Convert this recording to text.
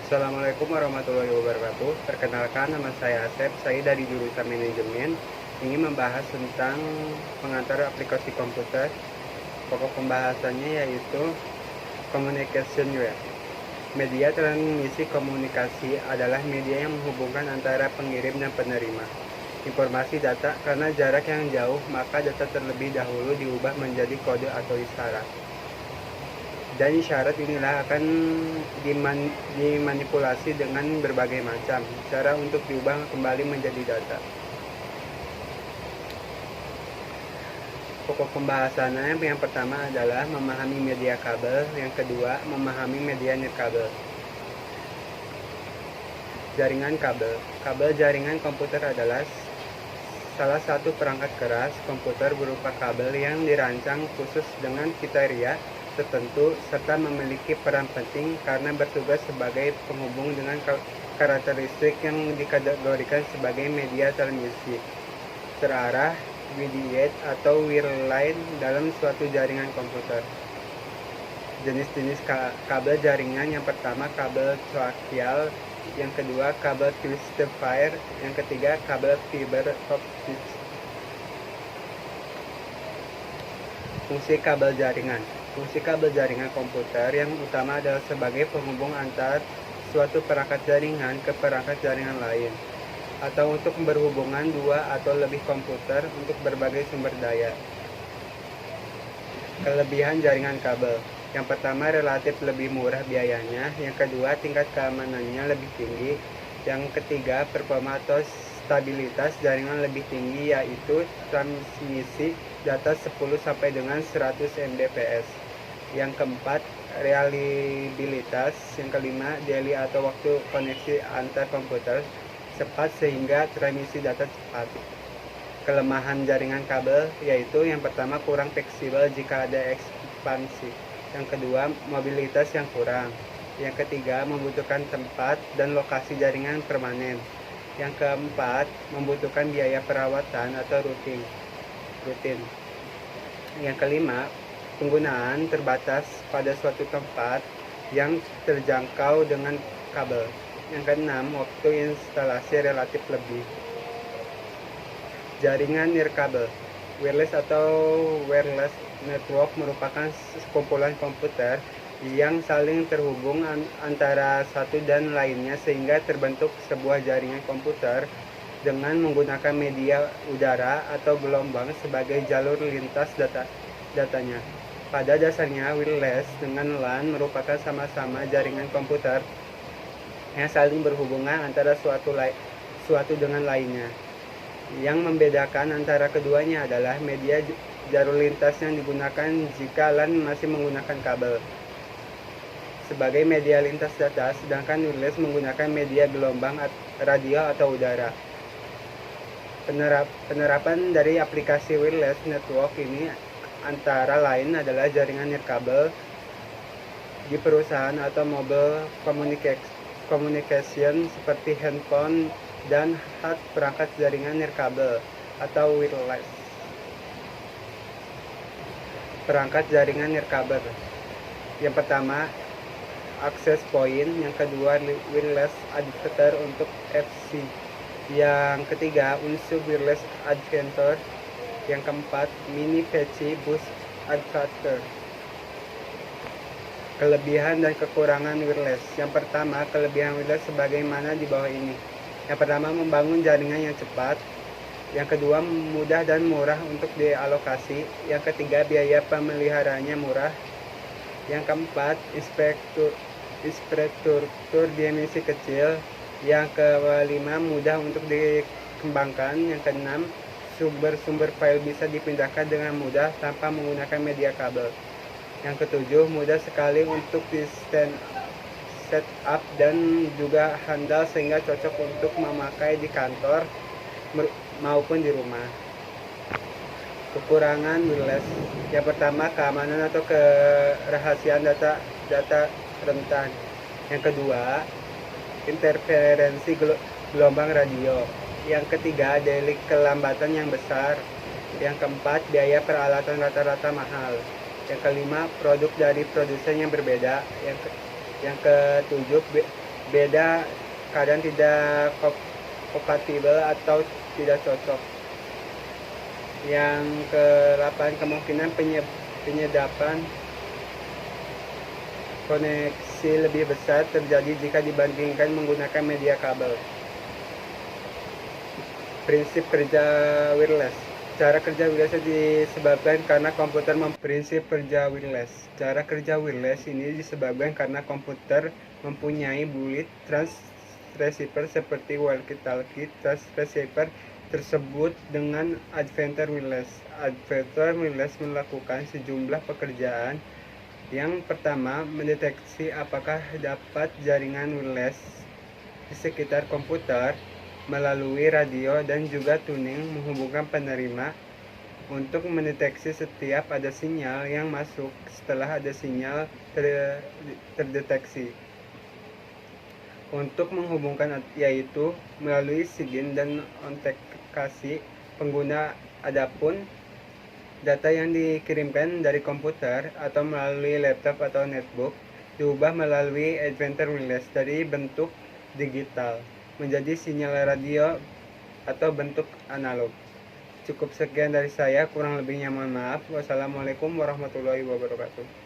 Assalamualaikum warahmatullahi wabarakatuh. Perkenalkan, nama saya Asep. Saya dari jurusan manajemen. Ingin membahas tentang pengantar aplikasi komputer. Pokok pembahasannya yaitu communication web. Media transmisi komunikasi adalah media yang menghubungkan antara pengirim dan penerima informasi data. Karena jarak yang jauh, maka data terlebih dahulu diubah menjadi kode atau isyarat. Dan isyarat inilah akan dimanipulasi dengan berbagai macam cara untuk diubah kembali menjadi data. Pokok pembahasannya yang pertama adalah memahami media kabel, yang kedua memahami media nirkabel. Jaringan kabel. Kabel jaringan komputer adalah salah satu perangkat keras komputer berupa kabel yang dirancang khusus dengan kriteria tertentu serta memiliki peran penting karena bertugas sebagai penghubung dengan karakteristik yang dikategorikan sebagai media transmisi terarah, wired atau wireline dalam suatu jaringan komputer. Jenis-jenis kabel jaringan: yang pertama kabel koaksial, yang kedua kabel twisted pair, yang ketiga kabel fiber optik. Fungsi kabel jaringan. Fungsi kabel jaringan komputer yang utama adalah sebagai penghubung antar suatu perangkat jaringan ke perangkat jaringan lain, atau untuk berhubungan dua atau lebih komputer untuk berbagai sumber daya. Kelebihan jaringan kabel: yang pertama, relatif lebih murah biayanya. Yang kedua, tingkat keamanannya lebih tinggi. Yang ketiga, performa atau stabilitas jaringan lebih tinggi, yaitu transmisi data 10 sampai dengan 100 Mbps. Yang keempat, reliabilitas. Yang kelima, daily atau waktu koneksi antar komputer cepat sehingga transmisi data cepat. Kelemahan jaringan kabel yaitu yang pertama, kurang fleksibel jika ada ekspansi. Yang kedua, mobilitas yang kurang. Yang ketiga, membutuhkan tempat dan lokasi jaringan permanen. Yang keempat, membutuhkan biaya perawatan atau rutin. Yang kelima, penggunaan terbatas pada suatu tempat yang terjangkau dengan kabel. Yang keenam, waktu instalasi relatif lebih. Jaringan nirkabel. Wireless atau wireless network merupakan sekumpulan komputer yang saling terhubung antara satu dan lainnya sehingga terbentuk sebuah jaringan komputer dengan menggunakan media udara atau gelombang sebagai jalur lintas datanya. Pada dasarnya, wireless dengan LAN merupakan sama-sama jaringan komputer yang saling berhubungan antara suatu dengan lainnya. Yang membedakan antara keduanya adalah media jalur lintas yang digunakan jika LAN masih menggunakan kabel sebagai media lintas data, sedangkan wireless menggunakan media gelombang radio atau udara. Penerapan dari aplikasi wireless network ini antara lain adalah jaringan nirkabel di perusahaan atau mobile communication seperti handphone dan HUD, perangkat jaringan nirkabel atau wireless. Perangkat jaringan nirkabel. Yang pertama, access point. Yang kedua, wireless adapter untuk FC. Yang ketiga, unsur wireless adapter. Yang keempat, mini PC bus adapter. Kelebihan dan kekurangan wireless. Yang pertama, kelebihan wireless sebagaimana di bawah ini. Yang pertama, membangun jaringan yang cepat. Yang kedua, mudah dan murah untuk dialokasi. Yang ketiga, biaya pemeliharaannya murah. Yang keempat, infrastruktur dimensi kecil. Yang kelima, mudah untuk dikembangkan. Yang keenam, sumber-sumber file bisa dipindahkan dengan mudah tanpa menggunakan media kabel. Yang ketujuh, mudah sekali untuk di set up dan juga handal sehingga cocok untuk memakai di kantor maupun di rumah. Kekurangan wireless. Yang pertama, keamanan atau kerahasiaan data rentan. Yang kedua, interferensi gelombang radio. Yang ketiga, daily kelambatan yang besar. Yang keempat, biaya peralatan rata-rata mahal. Yang kelima, produk dari produsen yang berbeda. Yang ketujuh, beda, kadang tidak kompatibel atau tidak cocok. Yang ke-8, kemungkinan penyedapan koneksi lebih besar terjadi jika dibandingkan menggunakan media kabel. Prinsip kerja wireless. Cara kerja wireless disebabkan karena komputer prinsip kerja wireless. Cara kerja wireless ini disebabkan karena komputer mempunyai built transceiver seperti walkie-talkie. Transceiver tersebut dengan adapter wireless. Adapter wireless melakukan sejumlah pekerjaan. Yang pertama, mendeteksi apakah dapat jaringan wireless di sekitar komputer melalui radio dan juga tuning menghubungkan penerima untuk mendeteksi setiap ada sinyal yang masuk setelah ada sinyal terdeteksi. Untuk menghubungkan yaitu melalui SIGIN dan autentikasi pengguna. Adapun data yang dikirimkan dari komputer atau melalui laptop atau netbook diubah melalui adapter wireless dari bentuk digital menjadi sinyal radio atau bentuk analog. Cukup sekian dari saya, kurang lebihnya mohon maaf. Wassalamualaikum warahmatullahi wabarakatuh.